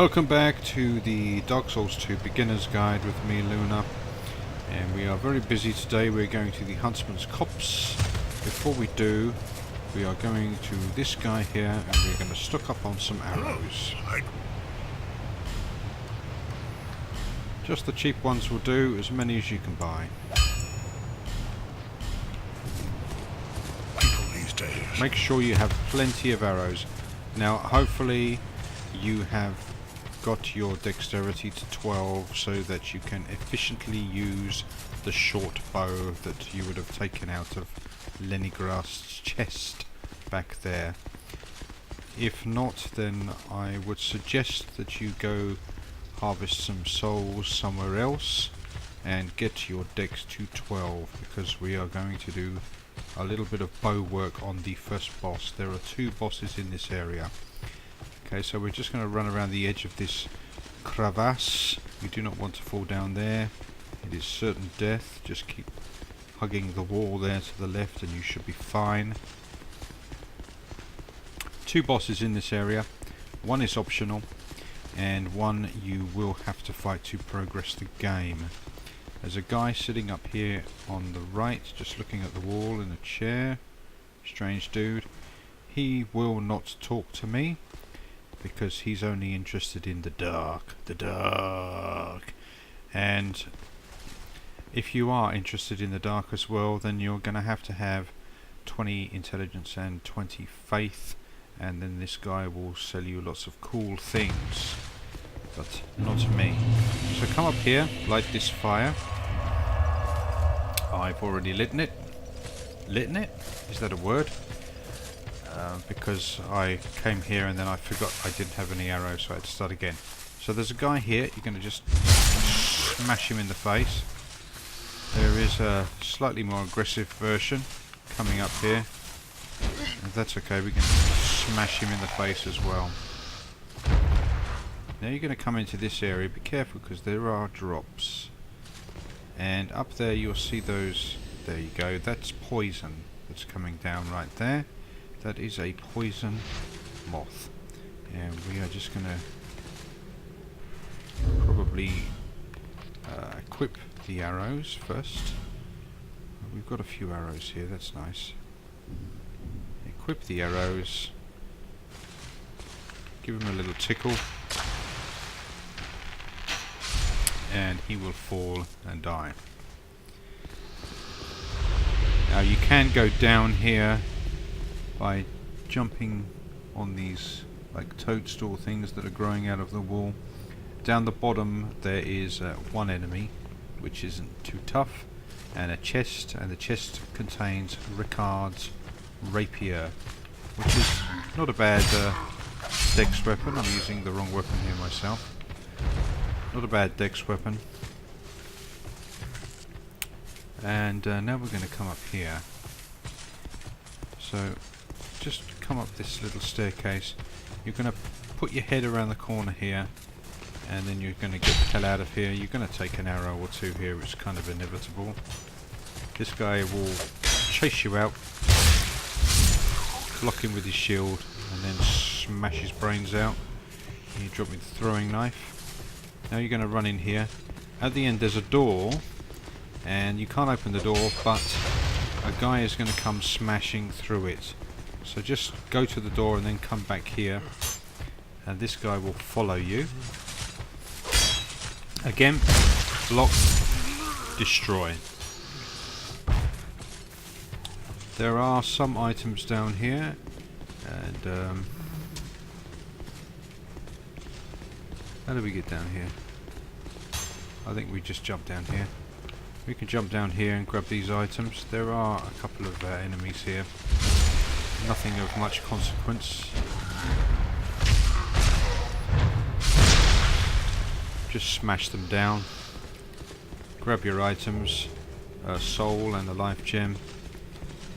Welcome back to the Dark Souls 2 Beginner's Guide with me, Luna. And we are very busy today. We're going to the Huntsman's Copse. Before we do, we are going to this guy here and we're going to stock up on some arrows. Just the cheap ones will do, as many as you can buy. People these days. Make sure you have plenty of arrows. Now, hopefully you have got your dexterity to 12 so that you can efficiently use the short bow that you would have taken out of Lennygrass's chest back there. If not, then I would suggest that you go harvest some souls somewhere else and get your dex to 12, because we are going to do a little bit of bow work on the first boss. There are 2 bosses in this area. Okay, so we're just going to run around the edge of this crevasse. You do not want to fall down there. It is certain death. Just keep hugging the wall there to the left and you should be fine. 2 bosses in this area. One is optional and one you will have to fight to progress the game. There's a guy sitting up here on the right, just looking at the wall in a chair. Strange dude. He will not talk to me, because he's only interested in the dark. And if you are interested in the dark as well, then you're going to have 20 intelligence and 20 faith, and then this guy will sell you lots of cool things, but not me. So come up here, light this fire. I've already lit it. Is that a word? Because I came here and then I forgot I didn't have any arrows, so I had to start again. So there's a guy here. You're going to just smash him in the face. There is a slightly more aggressive version coming up here. If that's okay, we can smash him in the face as well. Now you're going to come into this area. Be careful because there are drops. And up there you'll see those. There you go. That's poison that's coming down right there. That is a poison moth. And we are just going to probably equip the arrows first. We've got a few arrows here, that's nice. Equip the arrows. Give him a little tickle. And he will fall and die. Now you can go down here by jumping on these like toadstool things that are growing out of the wall. Down the bottom there is one enemy, which isn't too tough, and a chest, and the chest contains Ricard's rapier, which is not a bad dex weapon. I'm using the wrong weapon here myself. Not a bad dex weapon. And now we're going to come up here. So just come up this little staircase. You're going to put your head around the corner here, and then you're going to get the hell out of here. You're going to take an arrow or 2 here. It's kind of inevitable. This guy will chase you out, block him with his shield, and then smash his brains out. You drop me the throwing knife. Now you're going to run in here. At the end there's a door, and you can't open the door, but a guy is going to come smashing through it. So just go to the door and then come back here, and this guy will follow you. Again, block, destroy. There are some items down here, and how do we get down here? I think we just jump down here. We can jump down here and grab these items. There are a couple of enemies here. Nothing of much consequence. Just smash them down. Grab your items. A soul and a life gem.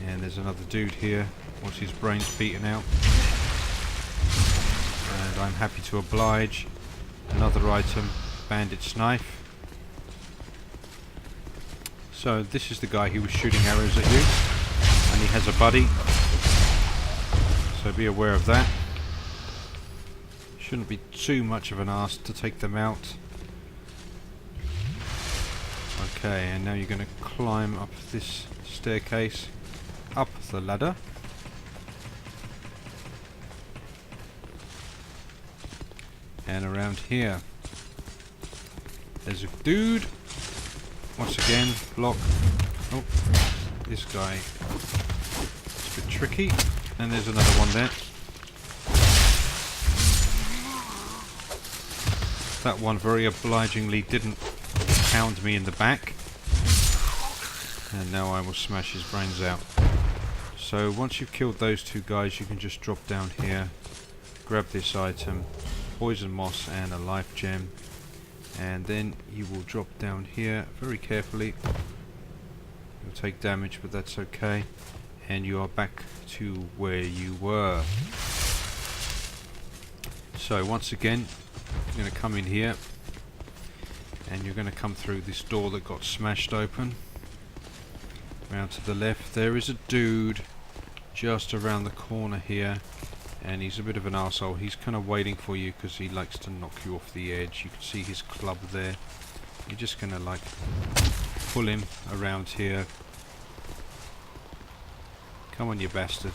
And there's another dude here. Wants his brains beaten out. And I'm happy to oblige. Another item. Bandit's knife. So this is the guy who was shooting arrows at you, and he has a buddy, so be aware of that. Shouldn't be too much of an ask to take them out. Okay, and now you're going to climb up this staircase, up the ladder. And around here. There's a dude. Once again, block. Oh, this guy. It's a bit tricky. And there's another one there. That one very obligingly didn't pound me in the back. And now I will smash his brains out. So once you've killed those two guys, you can just drop down here, grab this item, poison moss and a life gem, and then you will drop down here very carefully. You'll take damage, but that's okay, and you are back to where you were. So once again, you're going to come in here and you're going to come through this door that got smashed open. Round to the left, there is a dude just around the corner here, and he's a bit of an arsehole. He's kind of waiting for you because he likes to knock you off the edge. You can see his club there. You're just going to like pull him around here. Come on, you bastard.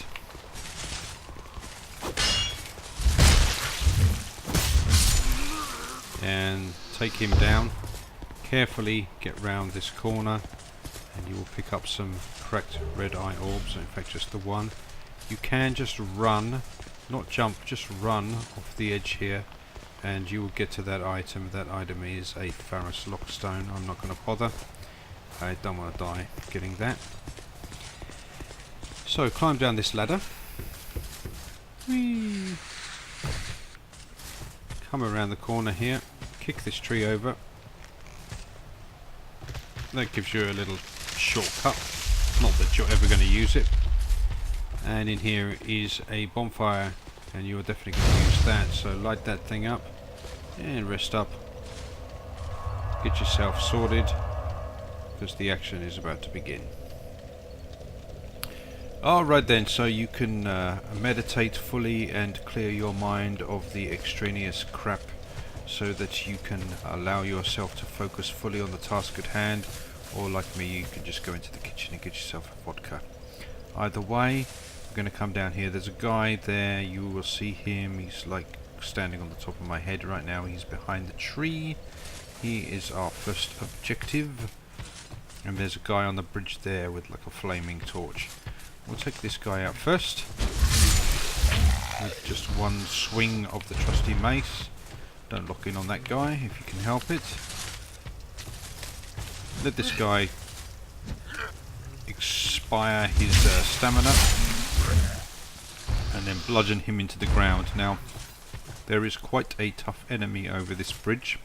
And take him down. Carefully get round this corner and you will pick up some cracked red eye orbs, in fact just the one. You can just run, not jump, just run off the edge here and you will get to that item. That item is a Pharos lockstone. I'm not going to bother. I don't want to die getting that. So climb down this ladder. Whee! Come around the corner here, kick this tree over. That gives you a little shortcut, not that you're ever going to use it. And in here is a bonfire and you're definitely going to use that, so light that thing up and rest up. Get yourself sorted because the action is about to begin. Alright then, so you can meditate fully and clear your mind of the extraneous crap so that you can allow yourself to focus fully on the task at hand, or like me, you can just go into the kitchen and get yourself a vodka. Either way, we're going to come down here. There's a guy there, you will see him, he's like standing on the top of my head right now, he's behind the tree. He is our first objective. And there's a guy on the bridge there with like a flaming torch. We'll take this guy out first with just one swing of the trusty mace. Don't lock in on that guy if you can help it. Let this guy expire his stamina and then bludgeon him into the ground. Now there is quite a tough enemy over this bridge.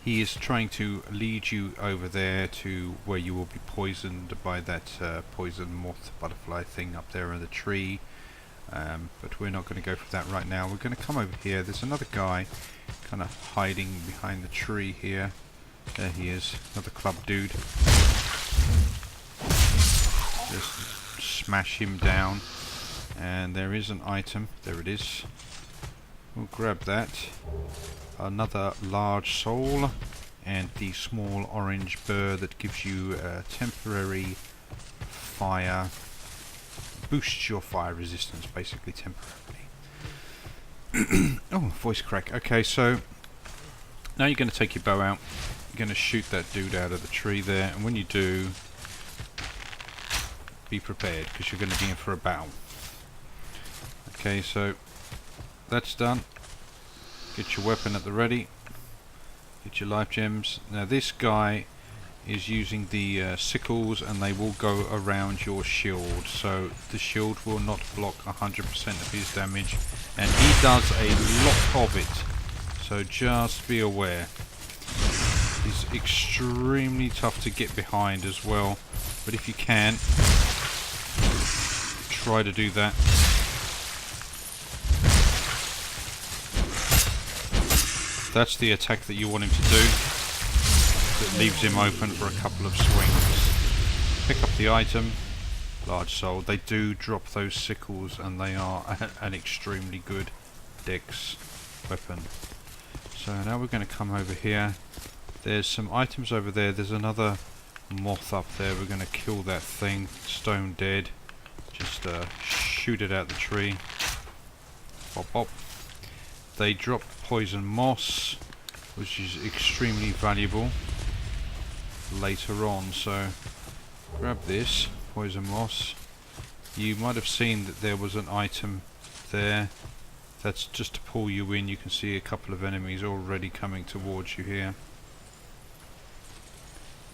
He is trying to lead you over there to where you will be poisoned by that poison moth butterfly thing up there in the tree. But we're not going to go for that right now. We're going to come over here. There's another guy kind of hiding behind the tree here. There he is, another club dude. Just smash him down. And there is an item. There it is. We'll grab that. Another large soul and the small orange burr that gives you temporary fire, boosts your fire resistance basically temporarily. Oh, voice crack. Okay, so now you're going to take your bow out, you're going to shoot that dude out of the tree there, and when you do, be prepared because you're going to be in for a battle. Okay, so that's done. Get your weapon at the ready. Get your life gems. Now this guy is using the sickles and they will go around your shield. So the shield will not block 100% of his damage. And he does a lot of it. So just be aware. He's extremely tough to get behind as well. But if you can, try to do that. That's the attack that you want him to do. That leaves him open for a couple of swings. Pick up the item. Large soul. They do drop those sickles and they are an extremely good dex weapon. So now we're going to come over here. There's some items over there. There's another moth up there. We're going to kill that thing. Stone dead. Just shoot it out the tree. Bop bop. They drop poison moss, which is extremely valuable later on. So grab this poison moss. You might have seen that there was an item there. That's just to pull you in. You can see a couple of enemies already coming towards you here.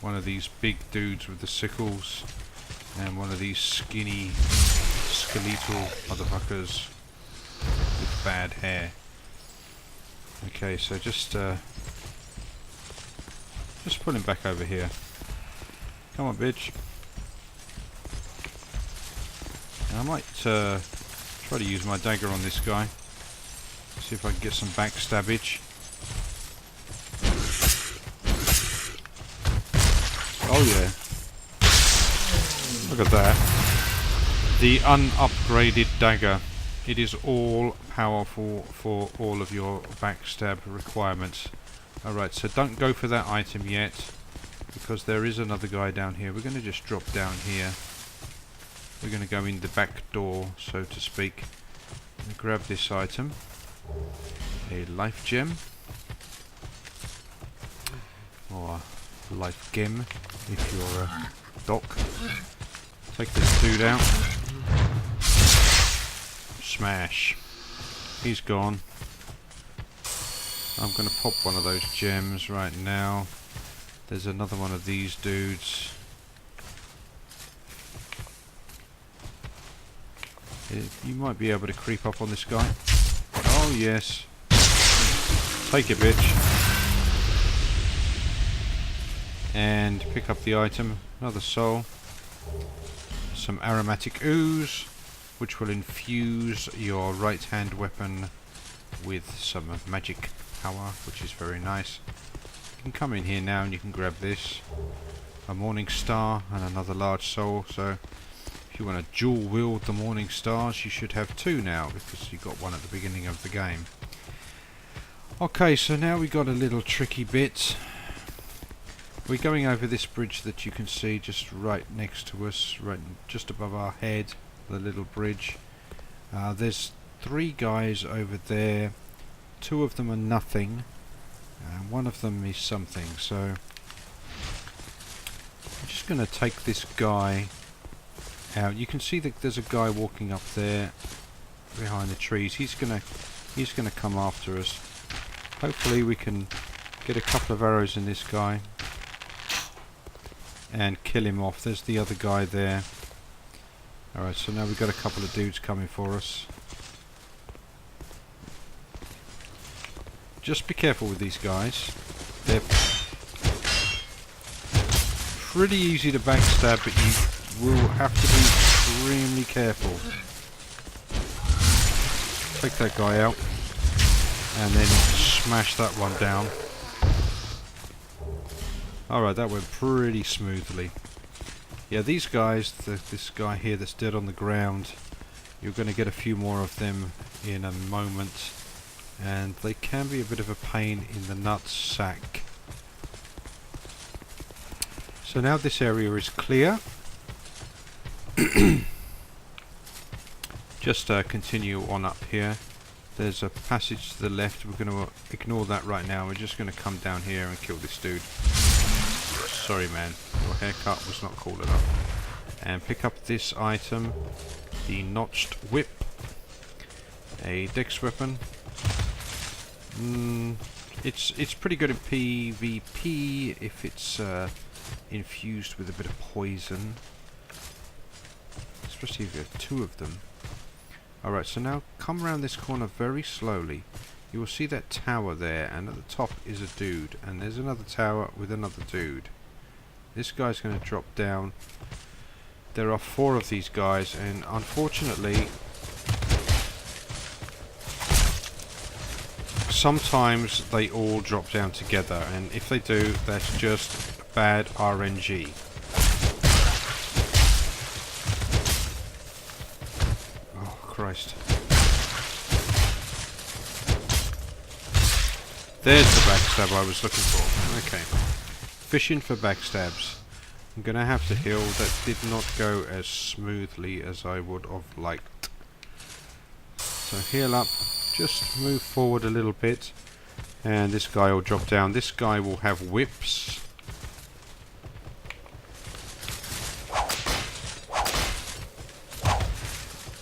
One of these big dudes with the sickles, and one of these skinny skeletal motherfuckers with bad hair. Okay, so just pull him back over here. Come on, bitch. Now I might try to use my dagger on this guy. See if I can get some backstabbage. Oh yeah. Look at that. The unupgraded dagger. It is all powerful for all of your backstab requirements. Alright, so don't go for that item yet, because there is another guy down here. We're going to just drop down here. We're going to go in the back door, so to speak, and grab this item. A life gem. Or life gem, if you're a doc. Take this dude out. Smash. He's gone. I'm going to pop one of those gems right now. There's another one of these dudes. You might be able to creep up on this guy. Oh yes. Take it, bitch. And pick up the item. Another soul. Some aromatic ooze, which will infuse your right hand weapon with some magic power, which is very nice. You can come in here now and you can grab this. A morning star and another large soul. So if you want to dual wield the morning stars, you should have two now, because you got one at the beginning of the game. Okay, so now we got a little tricky bit. We're going over this bridge that you can see just right next to us, right just above our head, the little bridge. There's three guys over there. Two of them are nothing, and one of them is something. So I'm just going to take this guy out. You can see that there's a guy walking up there behind the trees. He's gonna come after us. Hopefully we can get a couple of arrows in this guy and kill him off. There's the other guy there. Alright, so now we've got a couple of dudes coming for us. Just be careful with these guys. They're pretty easy to backstab, but you will have to be extremely careful. Take that guy out and then smash that one down. Alright, that went pretty smoothly. Yeah, these guys, this guy here that's dead on the ground, you're going to get a few more of them in a moment, and they can be a bit of a pain in the nutsack. So now this area is clear. Just continue on up here. There's a passage to the left. We're going to ignore that right now. We're just going to come down here and kill this dude. Sorry man, your haircut was not cool enough. And pick up this item, the notched whip. A dex weapon. It's pretty good in PvP if it's infused with a bit of poison. Especially if you have two of them. Alright, so now come around this corner very slowly. You will see that tower there, and at the top is a dude, and there's another tower with another dude. This guy's going to drop down. There are 4 of these guys, and unfortunately sometimes they all drop down together, and if they do, that's just bad RNG. Oh Christ. There's the backstab I was looking for. Okay. Fishing for backstabs. I'm gonna have to heal. That did not go as smoothly as I would have liked. So heal up. Just move forward a little bit. And this guy will drop down. This guy will have whips.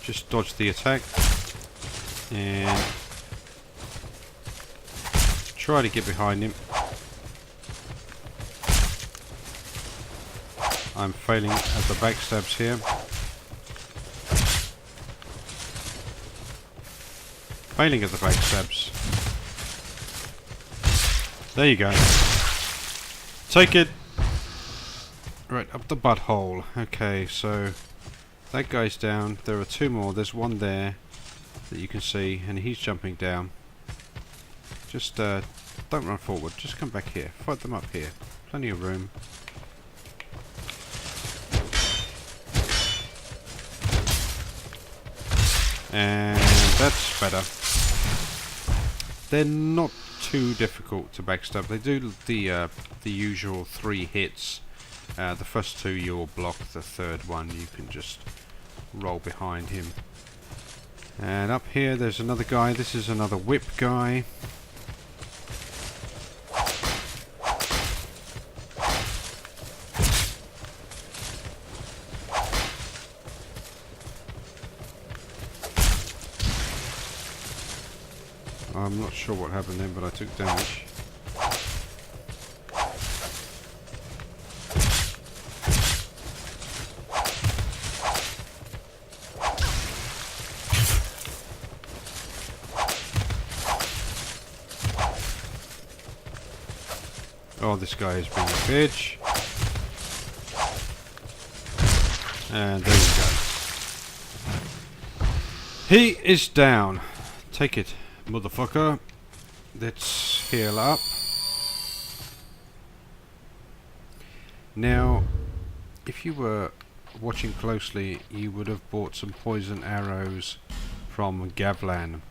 Just dodge the attack. And try to get behind him. I'm failing at the backstabs here. Failing at the backstabs. There you go. Take it! Right, up the butthole. Okay, so that guy's down. There are two more. There's one there that you can see, and he's jumping down. Just don't run forward. Just come back here. Fight them up here. Plenty of room. And that's better. They're not too difficult to backstab. They do the usual 3 hits. The first 2 you'll block. The third one you can just roll behind him. And up here there's another guy. This is another whip guy. I'm not sure what happened then, but I took damage. Oh, this guy is being a bitch. And there you go. He is down. Take it, motherfucker. Let's heal up. Now, if you were watching closely, you would have bought some poison arrows from Gavlan.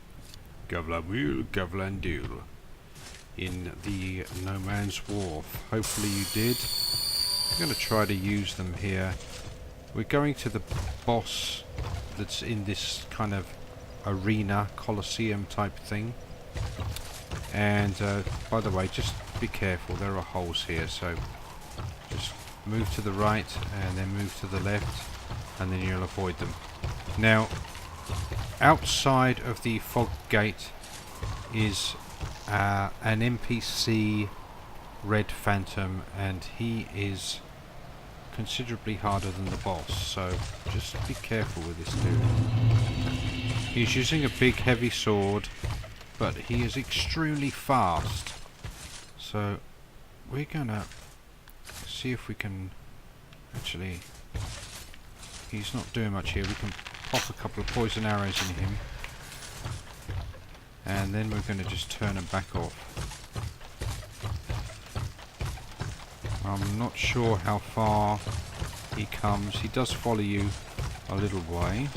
Gavlan will, Gavlan do. In the No Man's Wharf. Hopefully you did. I'm going to try to use them here. We're going to the boss that's in this kind of arena, Colosseum type thing. And by the way, just be careful, there are holes here, so just move to the right and then move to the left and then you'll avoid them. Now, outside of the fog gate is an NPC Red Phantom, and he is considerably harder than the boss, so just be careful with this dude. He's using a big heavy sword, but he is extremely fast, so we're gonna see if we can actually, he's not doing much here, we can pop a couple of poison arrows in him. And then we're going to just turn him back off. I'm not sure how far he comes. He does follow you a little way.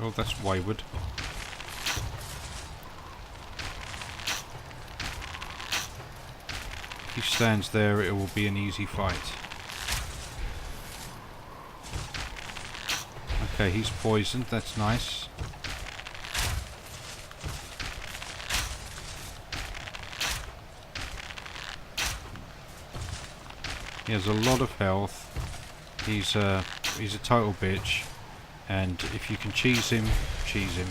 Oh, that's wayward. If he stands there, it will be an easy fight. Okay, he's poisoned, that's nice. He has a lot of health. He's a total bitch. And if you can cheese him, cheese him.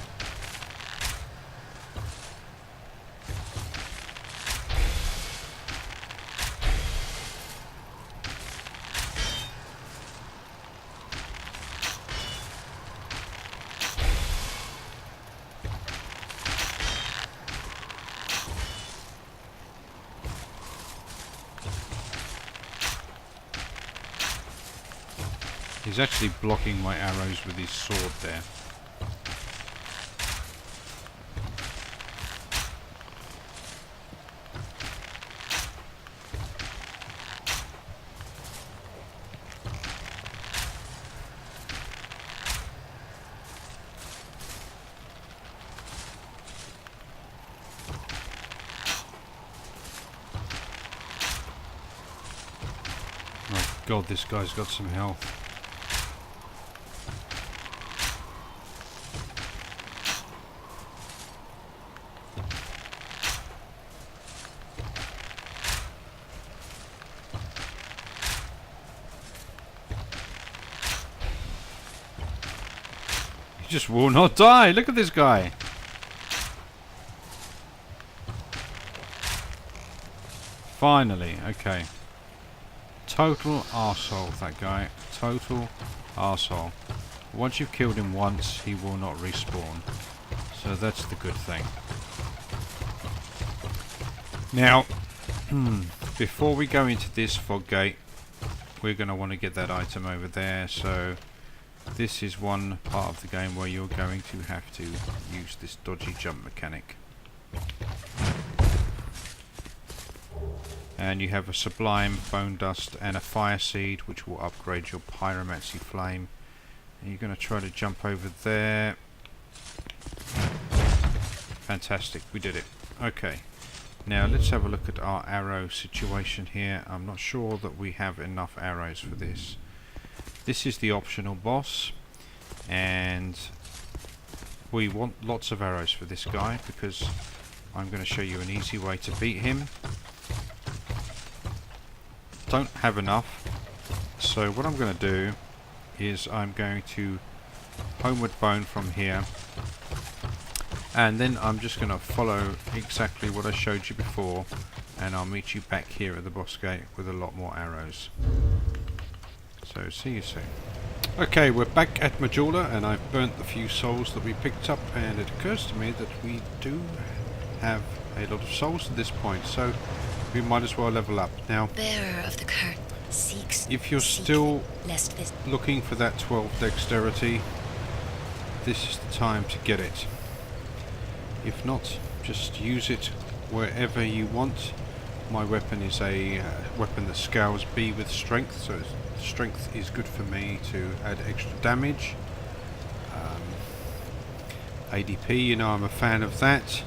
He's actually blocking my arrows with his sword there. God, this guy's got some health. He just will not die. Look at this guy. Finally, okay. Total arsehole, that guy. Total arsehole. Once you've killed him once, he will not respawn. So that's the good thing. Now, before we go into this fog gate, we're going to want to get that item over there. So this is one part of the game where you're going to have to use this dodgy jump mechanic. And you have a sublime bone dust and a fire seed, which will upgrade your pyromancy flame. And you're going to try to jump over there. Fantastic, we did it. Okay, now let's have a look at our arrow situation here. I'm not sure that we have enough arrows for this. This is the optional boss, and we want lots of arrows for this guy because I'm going to show you an easy way to beat him. Don't have enough, so what I'm going to do is I'm going to homeward bone from here, and then I'm just going to follow exactly what I showed you before, and I'll meet you back here at the boss gate with a lot more arrows. So see you soon. Okay, we're back at Majula, and I've burnt the few souls that we picked up, and it occurs to me that we do have a lot of souls at this point, so we might as well level up. Now, bearer of the curtain seeks, if you're still looking for that 12 dexterity, this is the time to get it. If not, just use it wherever you want. My weapon is a weapon that scales B with strength, so strength is good for me to add extra damage. ADP, you know I'm a fan of that.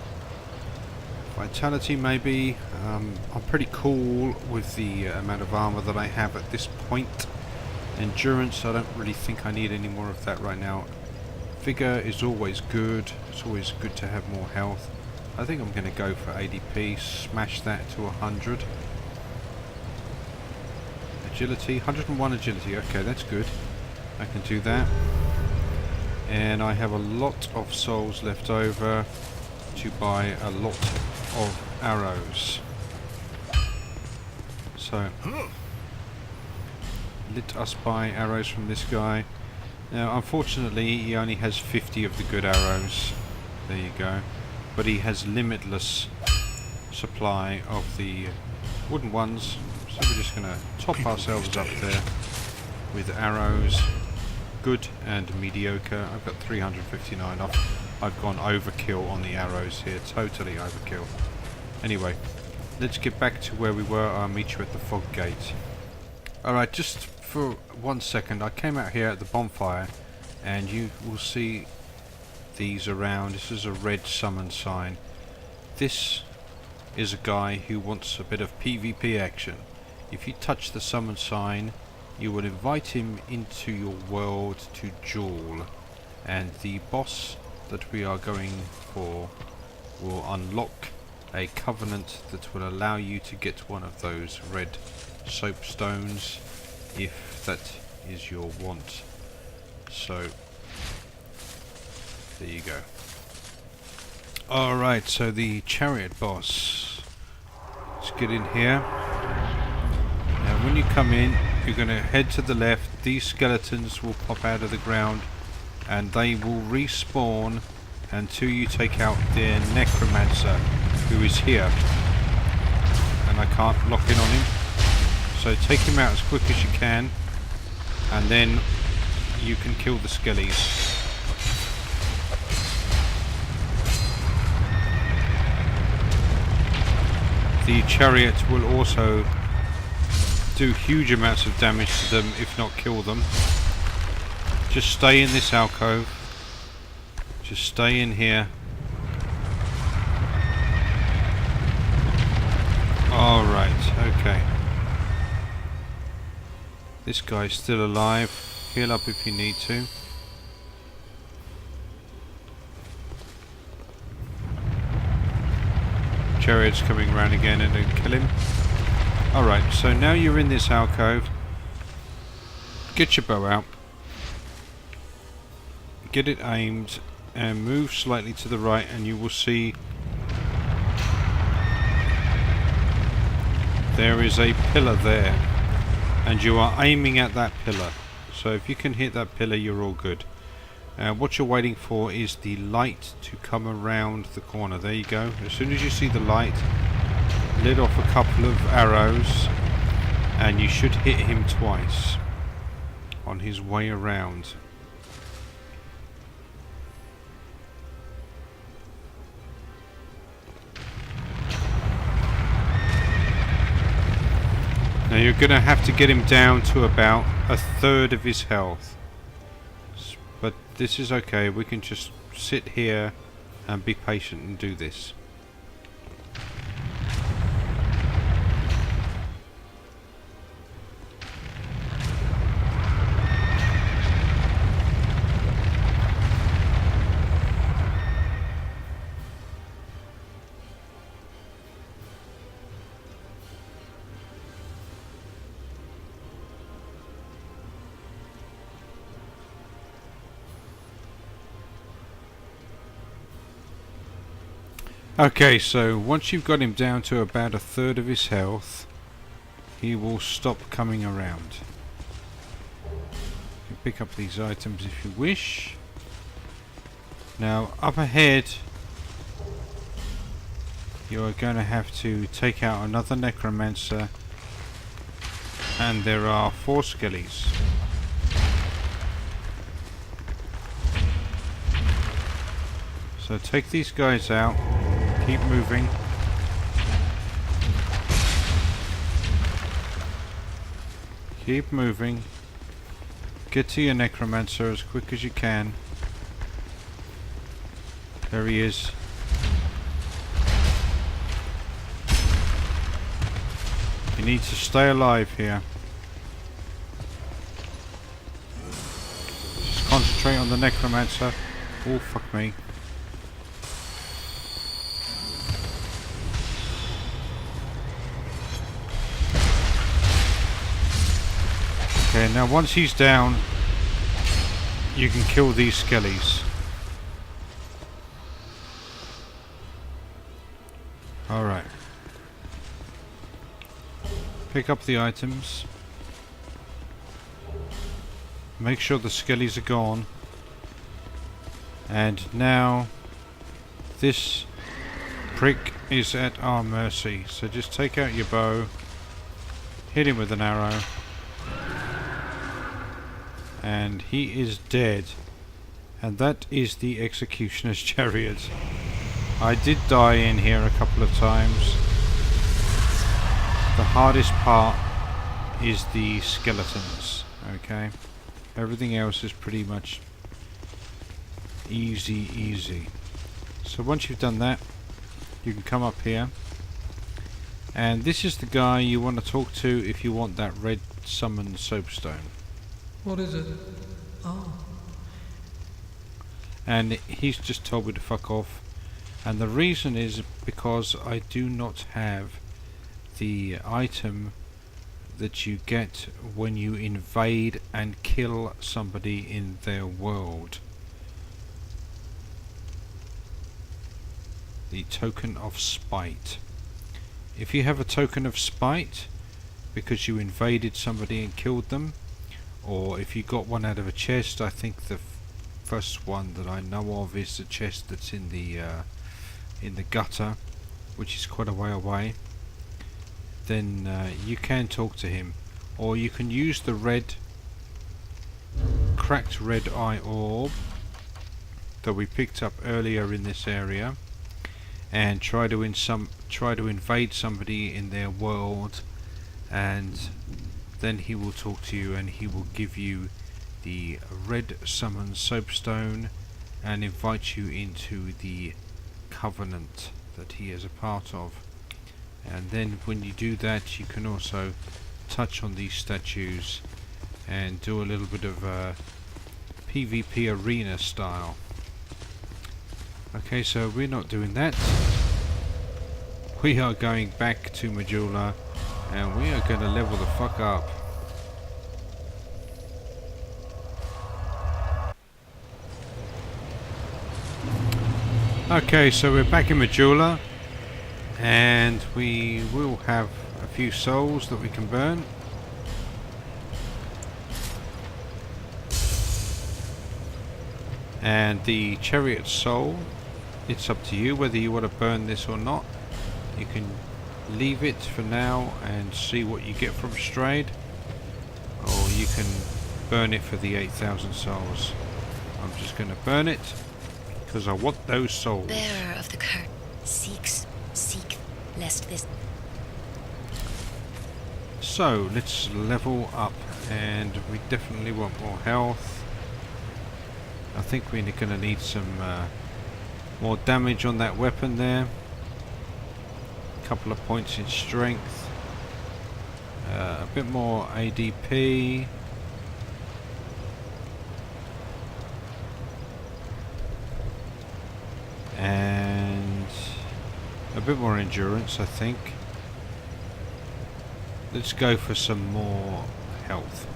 Vitality maybe. I'm pretty cool with the amount of armor that I have at this point. Endurance, I don't really think I need any more of that right now. Vigor is always good. It's always good to have more health. I think I'm going to go for ADP, smash that to 100. Agility, 101 agility, okay, that's good. I can do that. And I have a lot of souls left over to buy a lot of arrows. So, let us buy arrows from this guy. Now, unfortunately, he only has 50 of the good arrows. There you go. But he has limitless supply of the wooden ones. So we're just going to top ourselves up there with arrows. Good and mediocre. I've got 359 off. I've gone overkill on the arrows here. Totally overkill. Anyway, let's get back to where we were. I'll meet you at the fog gate. Alright, just for 1 second, I came out here at the bonfire, and you will see these around. This is a red summon sign. This is a guy who wants a bit of PvP action. If you touch the summon sign, you will invite him into your world to duel, and the boss that we are going for will unlock a covenant that will allow you to get one of those red soapstones, if that is your want. So there you go. Alright, so the Chariot boss. Let's get in here. Now when you come in, you're going to head to the left. These skeletons will pop out of the ground, and they will respawn until you take out their necromancer, who is here. And I can't lock in on him. So take him out as quick as you can, and then you can kill the skellies. The Chariot will also do huge amounts of damage to them, if not kill them. Just stay in this alcove. Just stay in here. Alright, okay. This guy's still alive. Heal up if you need to. Chariot's coming around again and then kill him. Alright, so now you're in this alcove. Get your bow out. Get it aimed and move slightly to the right and you will see there is a pillar there. And you are aiming at that pillar. So if you can hit that pillar, you're all good. What you're waiting for is the light to come around the corner. There you go. As soon as you see the light, let off a couple of arrows and you should hit him twice on his way around. Now you're going to have to get him down to about 1/3 of his health. But this is okay, we can just sit here and be patient and do this. Okay, so once you've got him down to about 1/3 of his health, he will stop coming around. You can pick up these items if you wish. Now, up ahead, you are going to have to take out another necromancer, and there are 4 skellies. So take these guys out. Keep moving. Keep moving. Get to your necromancer as quick as you can. There he is. You need to stay alive here. Just concentrate on the necromancer. Oh, fuck me. Okay, now once he's down, you can kill these skellies. Alright. Pick up the items. Make sure the skellies are gone. And now this prick is at our mercy. So just take out your bow. Hit him with an arrow. And he is dead. And that is the executioner's chariot. I did die in here a couple of times. The hardest part is the skeletons. Okay, everything else is pretty much easy. So once you've done that, you can come up here. And this is the guy you want to talk to if you want that red summon soapstone. What is it? Oh. And he's just told me to fuck off. And the reason is because I do not have the item that you get when you invade and kill somebody in their world. The token of spite. If you have a token of spite because you invaded somebody and killed them, or if you got one out of a chest, I think the first one that I know of is the chest that's in the gutter, which is quite a way away, then you can talk to him, or you can use the cracked red eye orb that we picked up earlier in this area and try to invade somebody in their world, and then he will talk to you and he will give you the red summon soapstone and invite you into the covenant that he is a part of. And then when you do that, you can also touch on these statues and do a little bit of PvP arena style. Okay, so we're not doing that. We are going back to Majula and we are going to level the fuck up. Okay, so we're back in Majula and we will have a few souls that we can burn. And the Chariot soul, it's up to you whether you want to burn this or not. You can leave it for now and see what you get from Strayed, or you can burn it for the 8,000 souls. I'm just going to burn it because I want those souls. Bearer of the curtain seek, lest this. So let's level up, and we definitely want more health. I think we're going to need some more damage on that weapon there. A couple of points in strength. A bit more ADP. And a bit more endurance, I think. Let's go for some more health.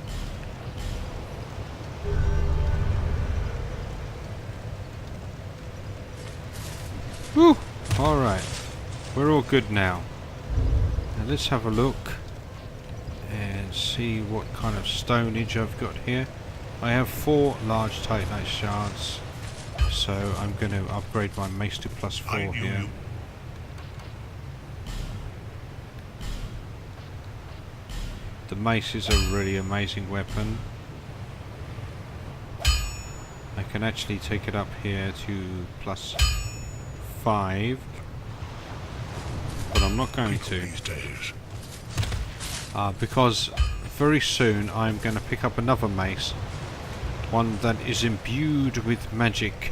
Woo! Alright, we're all good now. Now let's have a look and see what kind of stonage I've got here. I have 4 large titanite shards, so I'm going to upgrade my mace to +4 here. The mace is a really amazing weapon. I can actually take it up here to +5, but I'm not going to, because very soon I'm going to pick up another mace, one that is imbued with magic,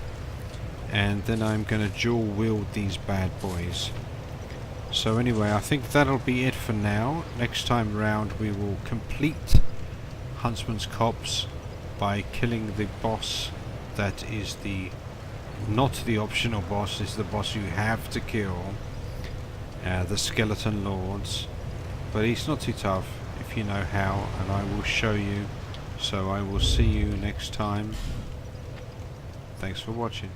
and then I'm going to dual wield these bad boys. So anyway, I think that'll be it for now. Next time round we will complete Huntsman's Copse by killing the boss that is not the optional boss, is the boss you have to kill, the Skeleton Lords. But he's not too tough if you know how, and I will show you. So I will see you next time. Thanks for watching.